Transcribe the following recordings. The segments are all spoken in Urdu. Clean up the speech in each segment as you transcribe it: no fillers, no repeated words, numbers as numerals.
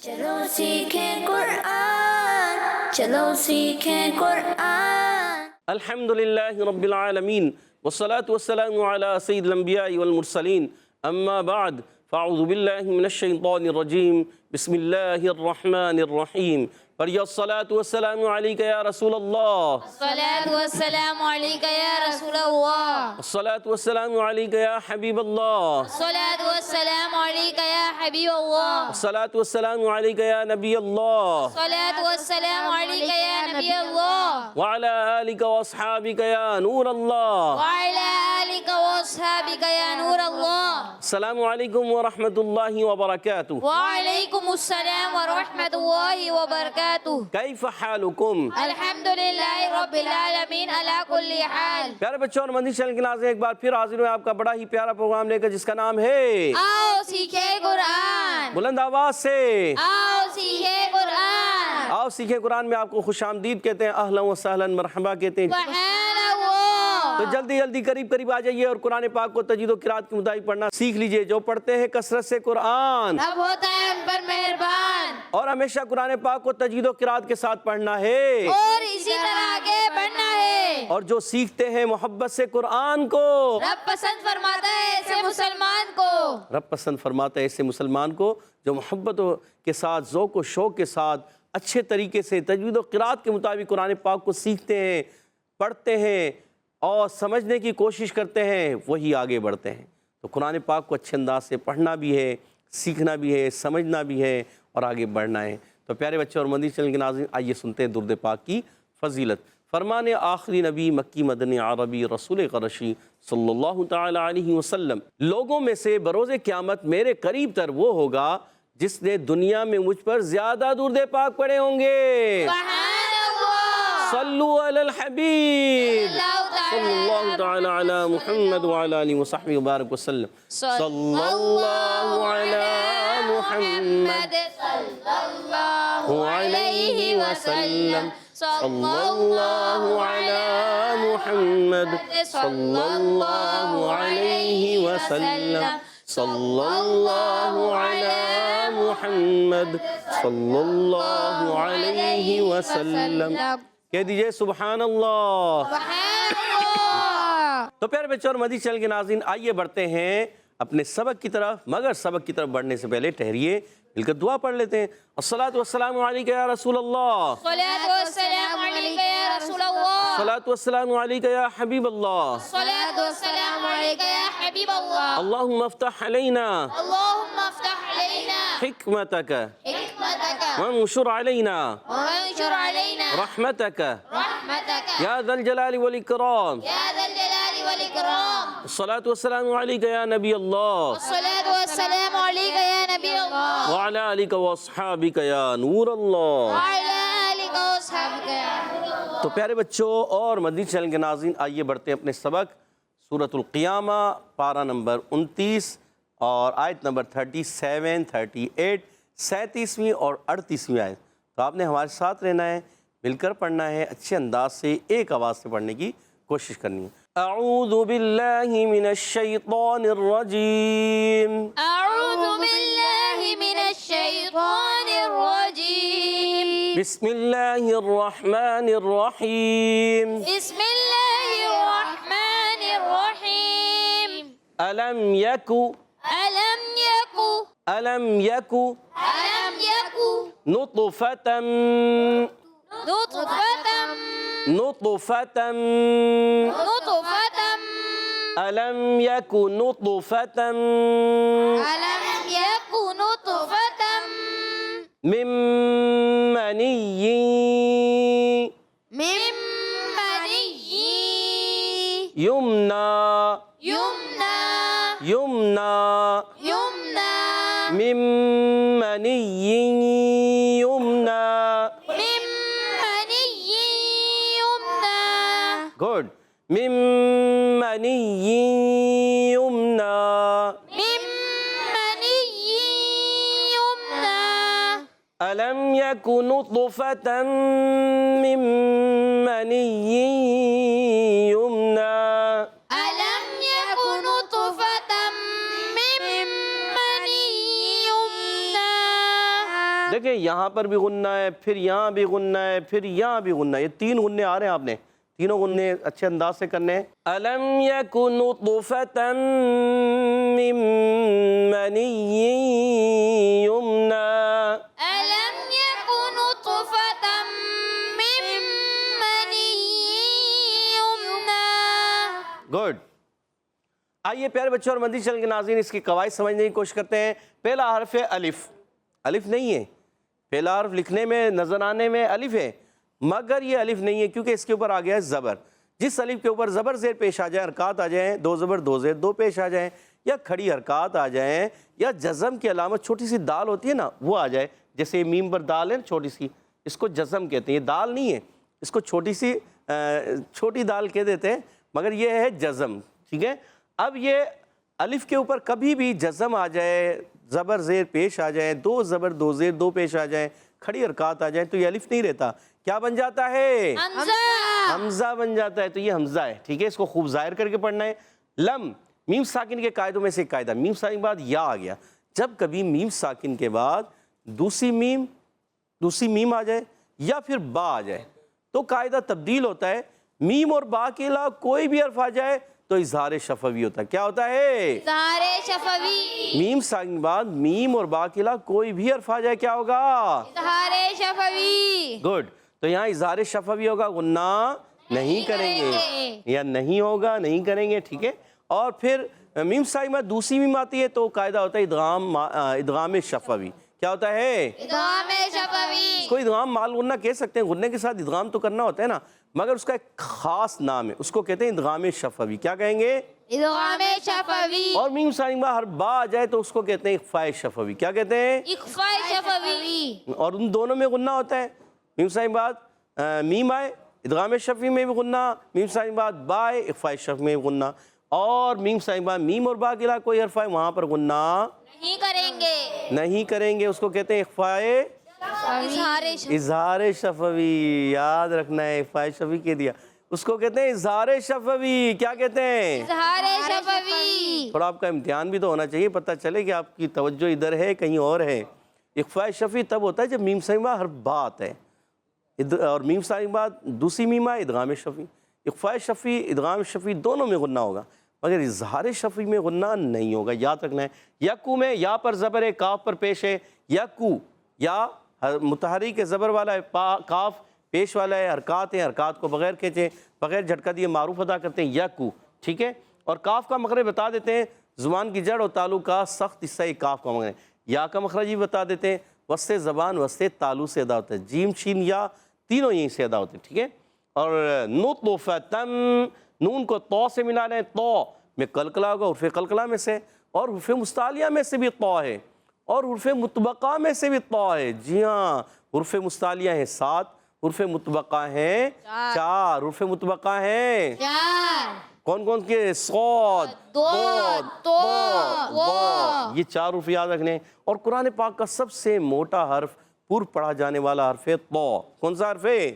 چلو سیکھیں قرآن، چلو سیکھیں قرآن۔ الحمدللہ رب العالمین والصلاة والسلام على سید الانبیاء والمرسلین، اما بعد فاعوذ باللہ من الشیطان الرجیم، بسم اللہ الرحمن الرحیم۔ فریہ الصلاة والسلام علیکہ یا رسول اللہ، الصلاة والسلام علیکہ یا رسول اللہ، الصلاة والسلام علیکہ یا حبیب اللہ، الصلاة والسلام علیکہ یا حبیب اللہ، الصلاة والسلام علیکہ یا نبی اللہ، الصلاة والسلام علیکہ یا نبی اللہ، وعلی آلک واصحابک یا نور اللہ۔ وعلی آلک واصحابک یا نور اللہ۔ السلام علیکم ورحمۃ اللہ وبرکاتہ۔ وعلیکم السلام ورحمۃ اللہ وبرکاتہ۔ کیف حالکم؟ الحمدللہ رب العالمین علی کل حال۔ پیارے بچوں اور مدنی چینل کے ناظرین، ایک بار پھر حاضر ہوئے آپ کا بڑا ہی پیارا پروگرام لے کر، جس کا نام ہے آؤ سیکھیں قرآن، بلند آواز سے آؤ سیکھیں قرآن۔ آؤ سیکھیں قرآن میں آپ کو خوش آمدید کہتے ہیں، اہلا و سہلا مرحبا کہتے ہیں۔ سبحان اللہ۔ تو جلدی جلدی قریب آ جائیے اور قرآن پاک کو تجوید و قرات کے مطابق پڑھنا سیکھ لیجئے۔ جو پڑھتے ہیں کثرت سے قرآن، رب ہوتا ہے ان پر مہربان، اور ہمیشہ قرآن پاک کو تجوید و قرات کے ساتھ پڑھنا ہے، اور اسی طرح آگے بڑھنا ہے۔ اور جو سیکھتے ہیں محبت سے قرآن کو، رب پسند فرماتا ہے ایسے مسلمان کو، رب پسند فرماتا ہے ایسے مسلمان کو جو محبت کے ساتھ، ذوق و شوق کے ساتھ، اچھے طریقے سے تجوید و قرات کے مطابق قرآن پاک کو سیکھتے ہیں، پڑھتے ہیں اور سمجھنے کی کوشش کرتے ہیں، وہی آگے بڑھتے ہیں۔ تو قرآن پاک کو اچھے انداز سے پڑھنا بھی ہے، سیکھنا بھی ہے، سمجھنا بھی ہے اور آگے بڑھنا ہے۔ تو پیارے بچے اور مدنی چینل کے ناظرین، آئیے سنتے ہیں درود پاک کی فضیلت۔ فرمان آخری نبی مکی مدنی عربی رسول قرشی صلی اللہ تعالی علیہ وسلم: لوگوں میں سے بروز قیامت میرے قریب تر وہ ہوگا جس نے دنیا میں مجھ پر زیادہ درود پاک پڑھے ہوں گے۔ سبحان اللہ۔ صلو علی الحبیب صلی اللہ تعالی علی محمد وعلی آلہ وصحبہ وبارک وسلم۔ صلی اللہ علی محمد صلی اللہ علیہ وسلم۔ صلی اللہ علی محمد صلی اللہ علیہ وسلم۔ صلی اللہ علی محمد صلی اللہ علیہ وسلم۔ کہہ دیجئے سبحان اللہ۔ سبحان اللہ۔ تو پیارے بچوں اور مدنی چینل کے ناظرین، آئیے بڑھتے ہیں اپنے سبق کی طرف، مگر سبق کی طرف بڑھنے سے پہلے ٹھہریے، مل کر دعا پڑھ لیتے ہیں۔ الصلاۃ والسلام علیکہ یا رسول اللہ، الصلاۃ والسلام علیکہ یا رسول اللہ، الصلاۃ والسلام علیکہ یا حبیب اللہ، الصلاۃ والسلام علیکہ یا حبیب اللہ۔ اللہم افتح علینا اللہم افتح علینا حکمتک حکمتک وانشر علینا وانشر علینا رحمتک رحمتک یا ذا الجلال والاکرام۔ یا ذا الجلال والاکرام۔ الصلاۃ والسلام علیکہ یا نبی اللہ، الصلاۃ والسلام علیکہ یا نبی اللہ، وعلی آلک واصحابک یا نور اللہ۔ وعلی آلک واصحابک یا نور اللہ۔ تو پیارے بچوں اور مدنی چینل کے ناظرین، آئیے بڑھتے ہیں اپنے سبق سورۃ القیامہ، پارہ نمبر 29 اور آیت نمبر 37، 38، 37ویں اور 38ویں آیت۔ تو آپ نے ہمارے ساتھ رہنا ہے، مل کر پڑھنا ہے، اچھے انداز سے ایک آواز سے پڑھنے کی کوشش کرنی ہے۔ اعوذ باللہ من الشیطان الرجیم، اعوذ باللہ من الشیطان الرجیم، بسم اللہ الرحمن الرحیم، بسم اللہ الرحمن الرحیم۔ الم یکو الم یکو الم یکو الم یکو نطفة نطفة نطفة نطفة الم یکو نطفة الم یکو نطفة من منی من منی یمنا یمنا یمنا یمنا من منی یمنا۔ من منی یمنا گڈ، من منی یمنا۔ من منی یمنا الم یک نطفة من منی یمنا۔ ألم يكن نطفة من مني يمنى دیکھیں یہاں پر بھی غنہ ہے، پھر یہاں بھی غنہ ہے، پھر یہاں بھی غنہ ہے، یہ 3 غنّے آ رہے ہیں، آپ نے تینوں غنّے اچھے انداز سے کرنے ہیں۔ أَلَمْ يَكُ نُطْفَةً مِّن مَّنِيٍّ يُمْنَىٰ ألم يكن نطفة من مني يمنى گڈ۔ آئیے پیارے بچوں اور مدنی چینل کے ناظرین اس کی قواعد سمجھنے کی کوشش کرتے ہیں۔ پہلا حرف ہے الف، الف نہیں ہے، پہلا حرف لکھنے میں نظر آنے میں الف ہے، مگر یہ الف نہیں ہے کیونکہ اس کے اوپر آ گیا ہے زبر۔ جس الف کے اوپر زبر زیر پیش آ جائے، حرکات آ جائیں، 2 زبر 2 زیر 2 پیش آ جائیں، یا کھڑی حرکات آ جائیں، یا جزم کی علامت چھوٹی سی دال ہوتی ہے نا وہ آ جائے، جیسے میم پر دال ہے نا چھوٹی سی، اس کو جزم کہتے ہیں، یہ دال نہیں ہے، اس کو چھوٹی دال کہہ دیتے ہیں، مگر یہ ہے جزم، ٹھیک ہے۔ اب یہ الف کے اوپر کبھی بھی جزم آ جائے، زبر زیر پیش آ جائیں، 2 زبر 2 زیر 2 پیش آ جائیں، کھڑی حرکات آ جائیں، تو یہ الف نہیں رہتا، کیا بن جاتا ہے؟ حمزہ حمزہ بن جاتا ہے، تو یہ حمزہ ہے، ٹھیک ہے، اس کو خوب ظاہر کر کے پڑھنا ہے۔ لم، میم ساکن کے قاعدوں میں سے ایک قاعدہ، میم ساکن کے بعد یا آ گیا، جب کبھی میم ساکن کے بعد دوسری میم آ جائے یا پھر با آ جائے تو قاعدہ تبدیل ہوتا ہے، میم اور با کے علاوہ کوئی بھی حرف آ جائے تو اظہار شفوی ہوتا ہے۔ کیا ہوتا ہے؟ اظہار شفوی، میم ساکن کے بعد میم اور با کے علاوہ کوئی بھی حرف آ جائے کیا ہوگا؟ اظہار شفوی۔ گڈ، تو یہاں اظہار شفوی ہوگا، غنہ نہیں کریں گے، یا نہیں ہوگا، نہیں کریں گے، ٹھیک ہے۔ اور پھر میم ساکن میں دوسری میم آتی ہے تو قاعدہ ہوتا ہے ادغام شفوی۔ کیا ہوتا ہے؟ ادغام شفوی۔ اس کو ادغام مال غنہ کہہ سکتے ہیں، غنے کے ساتھ ادغام تو کرنا ہوتا ہے نا، مگر اس کا ایک خاص نام ہے، اس کو کہتے ہیں ادغام شفوی۔ کیا کہیں گے؟ ادغام شفوی۔ اور میم ساکن میں ہر با آ جائے تو اس کو کہتے ہیں اخفاء شفوی۔ کیا کہتے ہیں؟ اخفاء شفوی۔ اور ان دونوں میں غنہ ہوتا ہے، میم ساکن کے بعد میم آئے ادغام شفوی میں بھی غنہ، میم ساکن کے بعد با آئے اخفاء شفوی میں بھی غنہ، اور میم ساکن کے بعد میم اور با کے علاوہ کوئی حرف آئے وہاں پر غنہ نہیں کریں گے، نہیں کریں گے، اس کو کہتے ہیں اخفاء اظہار شفوی۔ یاد رکھنا ہے، اخفاء شفوی کہہ دیا، اس کو کہتے ہیں اظہار شفوی۔ کیا کہتے ہیں؟ اظہار شفوی۔ تھوڑا آپ کا امتحان بھی تو ہونا چاہیے، پتہ چلے کہ آپ کی توجہ ادھر ہے کہیں اور ہے۔ اخفاء شفوی تب ہوتا ہے جب میم ساکن کے بعد ہر با آتا ہے، اور میم ساکن کے بعد دوسری میم آئے ادغام شفوی۔ اخفاء شفوی ادغام شفوی دونوں میں غنہ ہوگا، مگر اظہار شفوی میں غنہ نہیں ہوگا، یاد رکھنا ہے۔ یکو میں یا پر زبر ہے، کاف پر پیش ہے، یکو یا متحرک زبر والا ہے، کاف پیش والا ہے، حرکات ہیں، حرکات کو بغیر کھینچے بغیر جھٹکا دیے معروف ادا کرتے ہیں یکو، ٹھیک ہے۔ اور کاف کا مخرج بتا دیتے ہیں، زبان کی جڑ اور تالو کا سخت حصہ کاف کا مخرج، یا کا مخرج بھی بتا دیتے ہیں، وسط زبان وسط تالو سے ادا ہوتا ہے، جیم شین یا تینوں یہیں سے ادا ہوتے ہیں، ٹھیک ہے۔ اور نطفتم، نون کو تو سے ملا لیں، تو میں قلقلہ ہوگا، حرف قلقلہ میں سے، اور حرف مستعلیہ میں سے بھی تو ہے، اور حرف مطبقہ میں سے بھی تو ہے۔ جی ہاں، حرف مستعلیہ ہیں 7، حرف مطبقہ ہیں 4، حرف مطبقہ ہیں 4، کون کون کے؟ صاد، ضاد، طا، ظا، یہ 4 حرف یاد رکھنے ہیں۔ اور قرآن پاک کا سب سے موٹا حرف پر پڑھا جانے والا حرف ہے تو، کون سا حرف ہے؟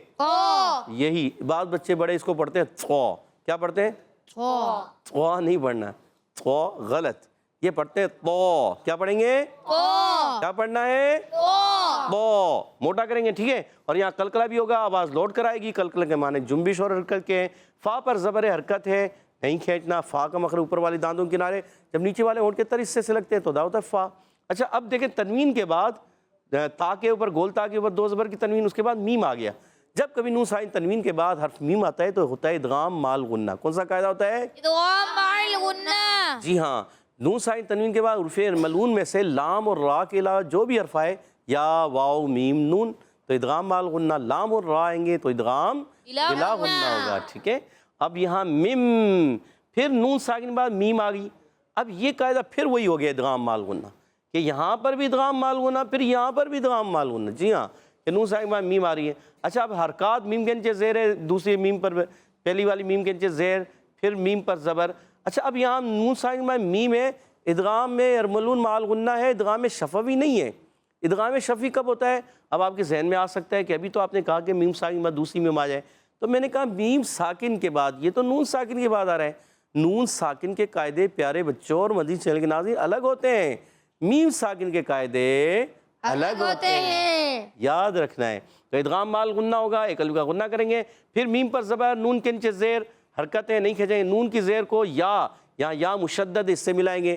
یہی، بعض بچے بڑے اس کو پڑھتے ہیں تو، کیا پڑھتے ہیں؟ تو نہیں پڑھنا، تو غلط، یہ پڑھتے ہیں تو، کیا پڑھیں گے؟ کیا پڑھنا ہے؟ تو، موٹا کریں گے، ٹھیک ہے۔ اور یہاں قلقلہ بھی ہوگا، آواز لوٹ کر آئے گی، قلقلہ کے معنی جنبش اور حرکت کے ہیں۔ فا پر زبر حرکت ہے، نہیں کھینچنا، فا کا مخرج اوپر والے دانتوں کے کنارے، جب نیچے والے ہونٹ کے تر حصے سے لگتے ہیں تو ادا ہوتا ہے فا۔ اچھا اب دیکھیں تنوین کے بعد تا کے اوپر، گول تا کے اوپر 2 زبر کی تنوین، اس کے بعد میم آ گیا، جب کبھی نون ساکن تنوین کے بعد حرف میم آتا ہے تو ہوتا ہے ادغام مال غنہ۔ کون سا قاعدہ ہوتا ہے؟ ادغام مال غنہ۔ جی ہاں، نون ساکن تنوین کے بعد حروف ملعون میں سے لام اور را کے علاوہ جو بھی حرف آئے، یا واو میم نون، تو ادغام مال غنہ، لام اور را آئیں گے تو ادغام بلا غنہ ہوگا، ٹھیک ہے۔ اب یہاں میم، پھر نون ساکن کے بعد میم آ گئی، اب یہ قاعدہ پھر وہی ہو گیا ادغام مال غنہ، کہ یہاں پر بھی ادغام مال غنہ، پھر یہاں پر بھی ادغام مال غنہ، جی ہاں، کہ نون ساکن کے بعد میم آ رہی ہے۔ اچھا اب حرکات، میم کے نیچے زیر ہے، دوسری میم پر، پہلی والی میم کے نیچے زیر، پھر میم پر زبر۔ اچھا اب یہاں نون ساکن میں میم ہے، ادغام میں ارملون مال غنہ ہے، ادغام شفوی نہیں ہے۔ ادغام شفوی کب ہوتا ہے؟ اب آپ کے ذہن میں آ سکتا ہے کہ ابھی تو آپ نے کہا کہ میم ساکن بعد دوسری میم آ جائے، تو میں نے کہا میم ساکن کے بعد، یہ تو نون ساکن کے بعد آ رہا ہے۔ نون ساکن کے قاعدے پیارے بچوں اور مدنی چینل کے ناظرین الگ ہوتے ہیں، میم ساکن کے قاعدے الگ ہوتے ہیں، یاد رکھنا ہے۔ تو ادغام مال غنہ ہوگا، ایک الف کا غنہ کریں گے، پھر میم پر زبر، نون کے نیچے زیر، حرکتیں نہیں کھینچیں گے، نون کی زیر کو یہاں یا مشدد اس سے ملائیں گے،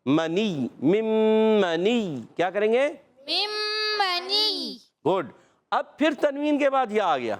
منی، مم منی، کیا کریں گے؟ من منی۔ گڈ۔ اب پھر تنوین کے بعد یا آ گیا،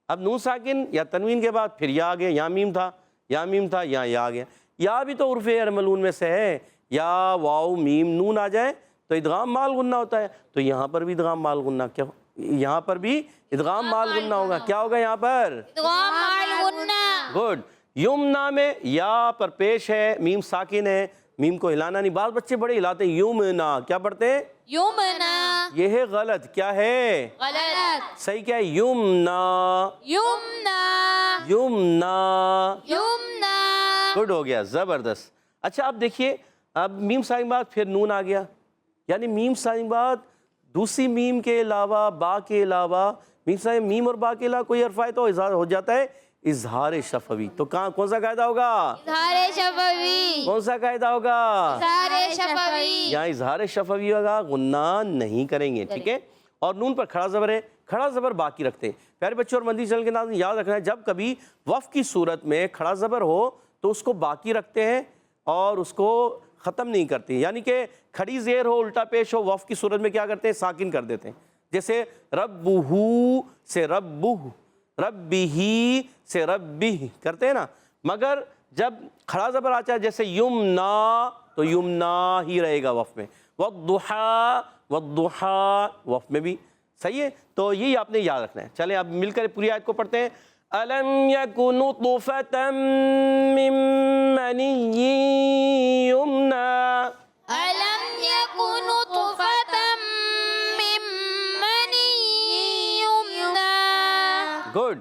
اب نون ساکن یا تنوین کے بعد پھر یا آ گیا، یا میم تھا یا آ گیا۔ یا بھی تو عرف ارملون میں سے ہے، یا واو میم نون آ جائے تو ادغام مال غنہ ہوتا ہے، تو یہاں پر بھی ادغام مال غنہ، کیا یہاں پر بھی ادغام مال غنہ ہوگا، کیا ہوگا یہاں پر؟ ادغام مال غنہ۔ گڈ۔ یمنا میں یا پر پیش ہے، میم ساکن ہے، میم کو ہلانا نہیں، بعض بچے بڑے ہلاتے ہیں، یمنا، کیا پڑھتے ہیں؟ یمنا۔ یہ ہے غلط، کیا ہے؟ غلط۔ صحیح کیا ہے؟ یمنا، یمنا، یمنا۔ یمنا۔ گڈ ہو گیا، زبردست۔ اچھا اب دیکھیے، اب میم ساکن بعد پھر نون آ گیا، یعنی میم ساکن بعد دوسری میم کے علاوہ، با کے علاوہ، میم اور با کے علاوہ کوئی حرف آئے تو اظہار ہو جاتا ہے اظہار شفوی۔ تو کون سا قاعدہ ہوگا؟ اظہار شفوی۔ کون سا قاعدہ ہوگا؟ اظہار شفوی۔ یہاں اظہار شفوی ہوگا، غنہ نہیں کریں گے، ٹھیک ہے؟ اور نون پر کھڑا زبر ہے، کھڑا زبر باقی رکھتے ہیں۔ پیارے بچوں اور مندی چل کے ناظرین یاد رکھنا ہے، جب کبھی وقف کی صورت میں کھڑا زبر ہو تو اس کو باقی رکھتے ہیں اور اس کو ختم نہیں کرتے، یعنی کہ کھڑی زیر ہو، الٹا پیش ہو، وقف کی صورت میں کیا کرتے ہیں؟ ساکن کر دیتے ہیں، جیسے ربہو سے ربہ، ربہی سے ربہ کرتے ہیں نا، مگر جب کھڑا زبر آتا ہے جیسے یمنا تو یمنا ہی رہے گا وقف میں، والضحا، والضحا وقف میں بھی، صحیح ہے؟ تو یہی آپ نے یاد رکھنا ہے۔ چلیں اب مل کر پوری آیت کو پڑھتے ہیں۔ أَلَمْ يَكُ نُطْفَةً مِّن مَّنِيٍّ يُمْنَىٰ أَلَمْ يَكُ نُطْفَةً مِّن مَّنِيٍّ يُمْنَىٰ۔ گڈ۔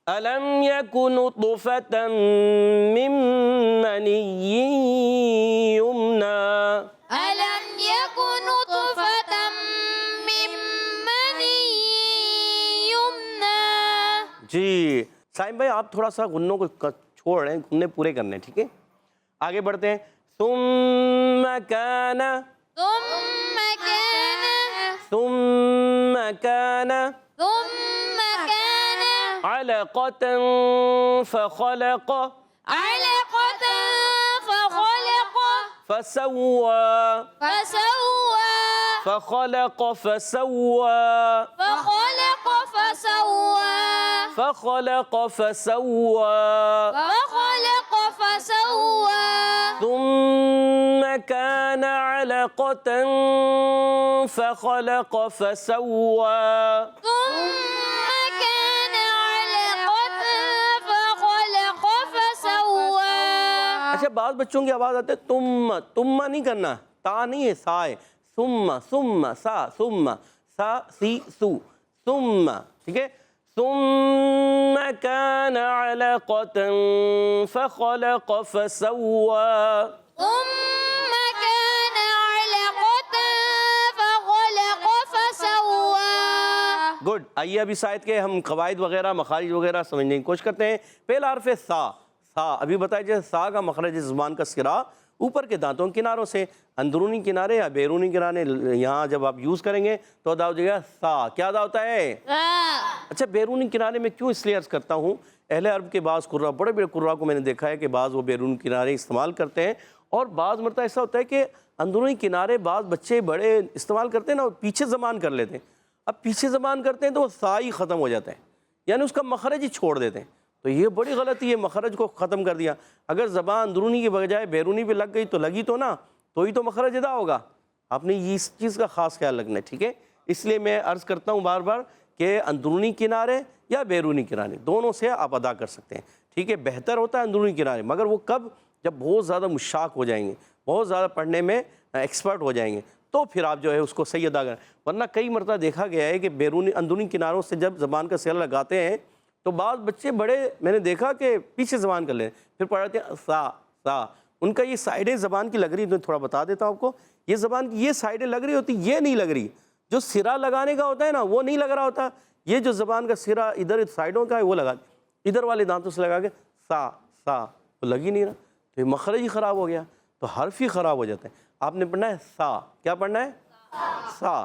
أَلَمْ يَكُ نُطْفَةً مِّن مَّنِيٍّ يُمْنَىٰ۔ أَلَمْ يَكُ نُطْفَةً مِّن مَّنِيٍّ يُمْنَىٰ۔ جی سائم بھائی آپ تھوڑا سا غنوں کو چھوڑ رہے ہیں، غنے پورے کرنے، ٹھیک ہے؟ آگے بڑھتے ہیں۔ ثم كان، ثم كان، ثم كان ثم كان علقة فخلق علقة فخلق فسوى فسوى فخلق فسوى فخلق فسوى فخلق فسوى فخلق فسوى ثم كان علقة فخلق فسوى ثم كان علقة فخلق فسوى۔ اچھا بعض بچوں کی آواز آتے ہے تم نہیں کرنا، تا نہیں ہے، سا ہے، ثم سا سی سو ثم، ٹھیک ہے؟ ثم كان علقة فخلق فسوى ثم كان علقة فخلق فسوى۔ گڈ۔ آئیے اب اس آیت کے ہم قواعد وغیرہ، مخارج وغیرہ سمجھنے کی کوشش کرتے ہیں۔ پہلا حرف ہے سا، سا ابھی بتایا جیسے سا کا مخرج زبان کا سرا اوپر کے دانتوں کناروں سے، اندرونی کنارے یا بیرونی کنارے یہاں جب آپ یوز کریں گے تو ادا ہو جائے گا سا۔ کیا ادا ہوتا ہے؟ اچھا بیرونی کنارے میں کیوں اس لیے عرض کرتا ہوں، اہل عرب کے بعض قراء، بڑے بڑے قراء کو میں نے دیکھا ہے کہ بعض وہ بیرونی کنارے استعمال کرتے ہیں، اور بعض مرتبہ ایسا ہوتا ہے کہ اندرونی کنارے بعض بچے بڑے استعمال کرتے ہیں نا، پیچھے زبان کر لیتے ہیں۔ اب پیچھے زبان کرتے ہیں تو وہ سا ہی ختم ہو جاتا ہے، یعنی اس کا مخرج ہی چھوڑ دیتے ہیں، تو یہ بڑی غلطی ہے، مخرج کو ختم کر دیا۔ اگر زبان اندرونی کی بجائے بیرونی پہ لگ گئی تو لگی تو نا، تو ہی تو مخرج ادا ہوگا۔ آپ نے اس چیز کا خاص خیال رکھنا ہے، ٹھیک ہے؟ اس لیے میں عرض کرتا ہوں بار بار کہ اندرونی کنارے یا بیرونی کنارے دونوں سے آپ ادا کر سکتے ہیں، ٹھیک ہے؟ بہتر ہوتا ہے اندرونی کنارے، مگر وہ کب؟ جب بہت زیادہ مشاق ہو جائیں گے، بہت زیادہ پڑھنے میں ایکسپرٹ ہو جائیں گے، تو پھر آپ جو ہے اس کو صحیح ادا کریں۔ ورنہ کئی مرتبہ دیکھا گیا ہے کہ اندرونی کناروں سے جب زبان کا سیلا لگاتے ہیں تو بعض بچے بڑے، میں نے دیکھا کہ پیچھے زبان کر لیں، پھر پڑھتے ہیں سا، ان کا یہ سائڈیں زبان کی لگ رہی، تو تھوڑا بتا دیتا ہوں آپ کو، یہ زبان کی یہ سائڈیں لگ رہی ہوتی، یہ نہیں لگ رہی، جو سرا لگانے کا ہوتا ہے نا وہ نہیں لگ رہا ہوتا، یہ جو زبان کا سرا ادھر سائڈوں کا ہے وہ لگا، ادھر والے دانتوں سے لگا کے سا وہ لگ ہی نہیں رہا، تو یہ مخرج ہی خراب ہو گیا، تو حرف ہی خراب ہو جاتا ہے۔ آپ نے پڑھنا ہے سا، کیا پڑھنا ہے؟ سا۔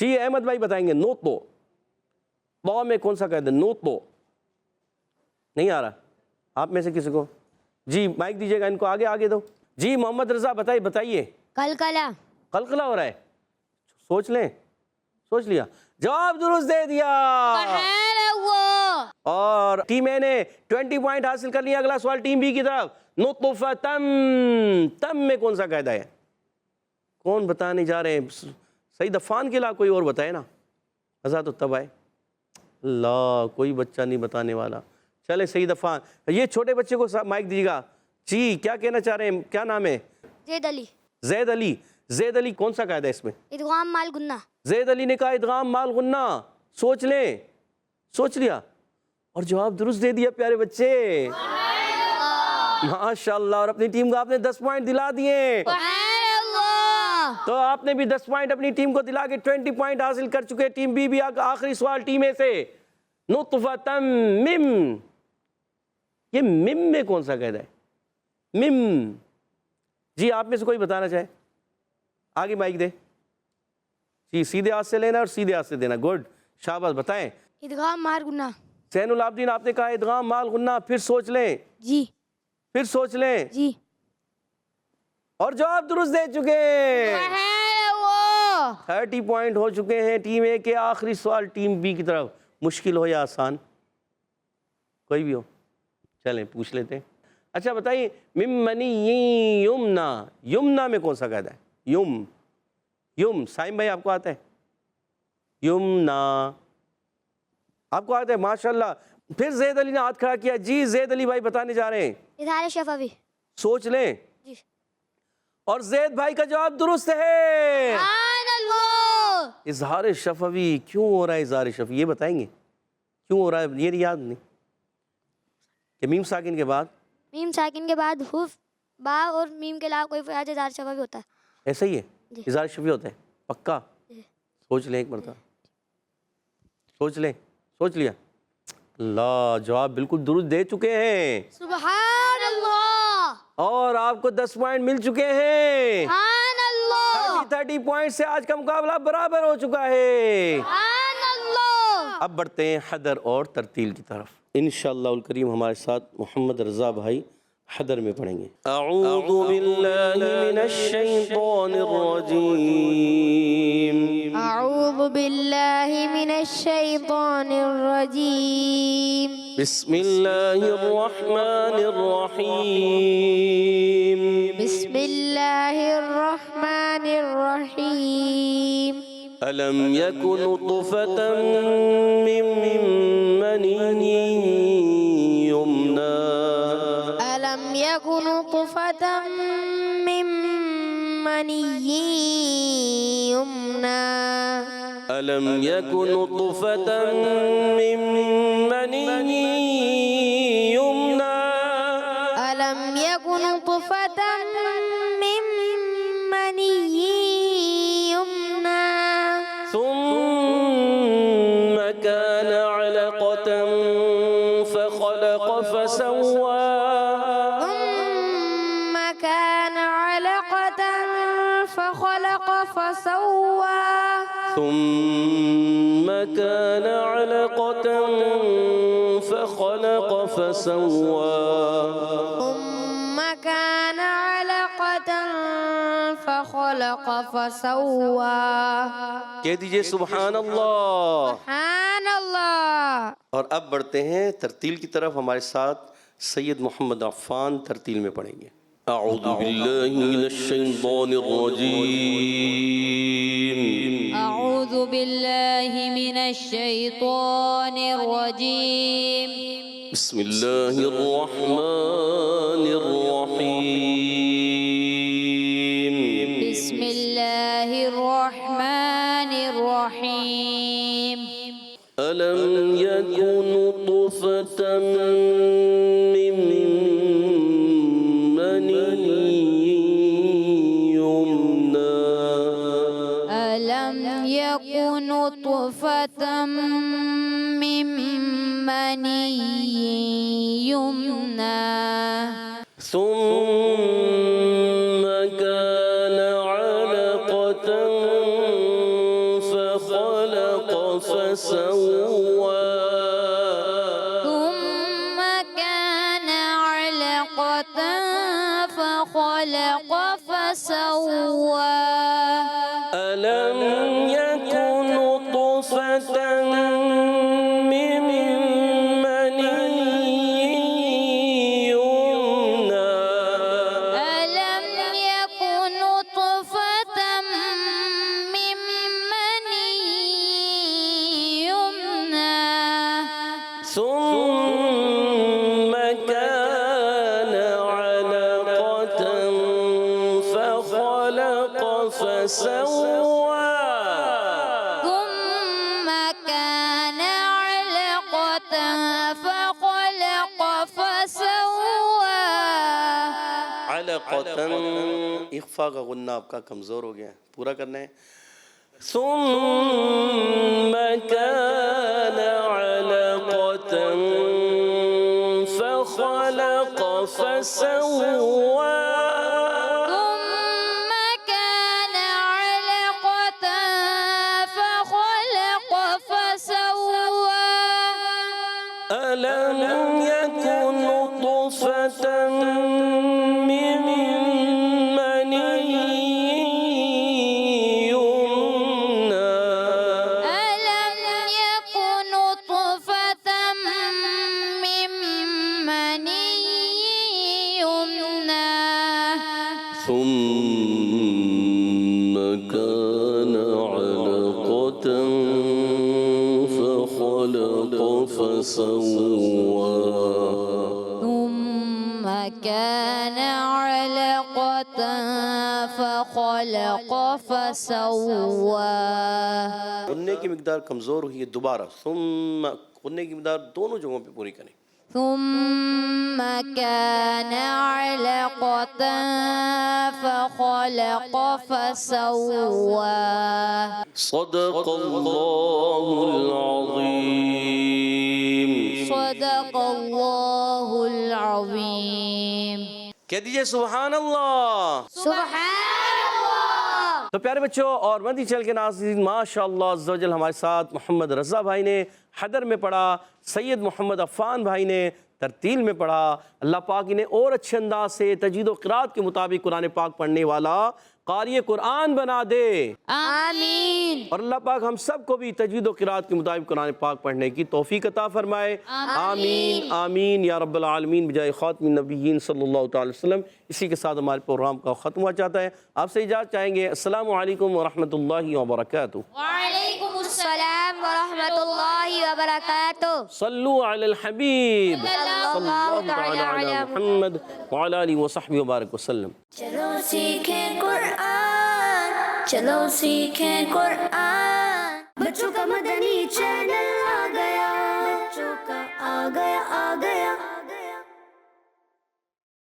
جی احمد بھائی بتائیں گے نوتو، تو میں کون سا قید ہے؟ نوتو نہیں آ رہا آپ میں سے کسی کو؟ جی مائک دیجیے گا ان کو، آگے دو. جی محمد رضا بتائیے. قلقلہ. قلقلہ ہو رہا ہے، سوچ لیں. سوچ لیا، جواب درست دے دیا. اور ٹیم اے نے 20 پوائنٹ حاصل کر لیا. اگلا سوال ٹیم بی کی طرف. نطفتم، تم میں کون سا قاعدہ ہے؟ کون بتانے جا رہے ہیں؟ سعید عفان کے علاوہ کوئی اور بتائے نا. حضرت التبائے اللہ، کوئی بچہ نہیں بتانے والا. چلے سعید عفان، یہ چھوٹے بچے کو مائک دیجیے گا. جی کیا کہنا چاہ رہے ہیں؟ کیا نام ہے؟ زید علی. زید علی. زید علی کون سا قاعدہ ہے اس میں؟ ادغام مال گنہ. زید علی نے کہا ادغام مال غنہ. سوچ لیں. سوچ لیا اور جواب درست دے دیا پیارے بچے. ماشاءاللہ. اور اپنی ٹیم کو آپ نے 10 پوائنٹ دلا دیے. تو آپ نے بھی 10 پوائنٹ اپنی ٹیم کو دلا کے 20 پوائنٹ حاصل کر چکے. ٹیم بی بھی آخری سوال ٹیم اے سے. نطفتم مم، یہ مم میں کون سا قاعدہ ہے؟ مم. جی آپ میں سے کوئی بتانا چاہے؟ آگے مائک دے. جی سیدھے ہاتھ سے لینا اور سیدھے ہاتھ سے دینا. گڈ، شاباش. بتائیں. ادغام مال گنہ. زین العابدین آپ نے کہا ادغام مال غنہ. پھر سوچ لیں. جی. پھر سوچ لیں. جی. اور جواب درست دے چکے. 30 پوائنٹ ہو چکے ہیں ٹیم اے کے. آخری سوال ٹیم بی کی طرف. مشکل ہو یا آسان کوئی بھی ہو، چلیں پوچھ لیتے ہیں. اچھا بتائیے مم منی یمنا، یمنا میں کون سا قاعدہ ہے؟ یم. سائم بھائی آپ کو آتا ہے؟ یمنا آپ کو آتا ہے؟ ماشاءاللہ. پھر زید علی نے ہاتھ کھڑا کیا. جی زید علی بھائی بتانے جا رہے ہیں. اظہار شفوی. سوچ لیں. جی. اور زید بھائی کا جواب درست ہے. سبحان اللہ. اظہار شفوی. کیوں ہو رہا ہے اظہار شفوی؟ یہ بتائیں گے کیوں ہو رہا ہے؟ یہ یاد نہیں کہ میم ساکن کے بعد، میم ساکن کے بعد حرف با اور میم کے علاوہ کوئی فیاض اظہار شفوی ہوتا ہے. ایسا ہی ہے؟ جی. اظہار شفوی ہوتا ہے پکا؟ جی. سوچ لیں ایک مرتبہ. سوچ لیں. سوچ لیا. اللہ، جواب بالکل درست دے چکے ہیں. سبحان اللہ. اور آپ کو 10 پوائنٹ مل چکے ہیں. سبحان اللہ. 30 پوائنٹ سے آج کا مقابلہ برابر ہو چکا ہے. سبحان اللہ. اب بڑھتے ہیں حدر اور ترتیل کی طرف. انشاءاللہ الکریم ہمارے ساتھ محمد رضا بھائی حدر میں پڑھیں گے. اعوذ باللہ من الشیطان الرجیم. أعوذ بالله من الشيطان الرجيم. بسم اللہ الرحمن الرحیم. بسم الله الرحمن الرحيم. ألم يكن نطفة من مني يمنى. ألم يكن نطفة من مني يمنى. ألم يكن نطفة من مني يمنى. ألم يكن نطفة من مني يمنى. ثم كان علقة فخلق فسوى. ثم كان علقة فخلق فسوى. ثم كان علقة فخلق فسوى. ثم كان علقة فخلق فسوى. کہہ دیجئے سبحان اللہ. سبحان اللہ. اور اب بڑھتے ہیں ترتیل کی طرف. ہمارے ساتھ سید محمد عفان ترتیل میں پڑھیں گے. اعوذ باللہ من الشیطان الرجیم. أعوذ بالله من الشيطان الرجيم. بسم اللہ الرحمن الرحیم. بسم الله الرحمن الرحيم. ألم يكن نطفة من مني يمنى. ألم يكن نطفة من مني يمنى. ثم كان علقة فخلق فسوى ثم كان علقة فخلق فسوى ألم يكن نطفة من مني يمنى ألم يكن نطفة من مني يمنى ثم كان علقة فخلق فسوى ثم كان علقة فخلق فسوى علقة اخفا کا غنہ آپ کا کمزور ہو گیا ہے، پورا کرنا ہے ثم كان علقة فخلق فسوى ثم كان علقة فخلق فسوى ألم يكن نطفة من مني يمنى ألم يكن نطفة من مني يمنى ثم كان علقة فخلق فسوى ثم كان علقة فخلق فسوى غننے کی مقدار کمزور ہوئی ہے، دوبارہ ثم غننے کی مقدار دونوں جگہوں پہ پوری کریں ثم كان علقة فخلق فسوى صدق اللہ العظیم صدق الله العظيم کہہ دیجئے سبحان اللہ تو پیارے بچوں اور مدنی چینل کے ناظرین ماشاءاللہ عز و جل ہمارے ساتھ محمد رضا بھائی نے حدر میں پڑھا، سید محمد عفان بھائی نے ترتیل میں پڑھا۔ اللہ پاک انہیں اور اچھے انداز سے تجوید و قرات کے مطابق قرآن پاک پڑھنے والا قاری قرآن بنا دے، آمین اور اللہ پاک ہم سب کو بھی تجوید و قرات کے مطابق قرآن پاک پڑھنے کی توفیق عطا فرمائے، آمین آمین یا رب العالمین بجائے خاتم النبیین صلی اللہ تعالی وسلم۔ اسی کے ساتھ ہمارے پروگرام کا ختم ہوا چاہتا ہے، آپ سے اجازت چاہیں گے، السلام علیکم ورحمۃ اللہ وبرکاتہ۔ وعلیکم السلام ورحمۃ اللہ وبرکاتہ۔ صلو علی الحبیب صلی اللہ تعالی علی محمد وعلی آلہ وصحبہ وبارک وسلم۔ چلو سیکھیں قرآن، چلو سیکھیں قرآن، بچوں کا مدنی چینل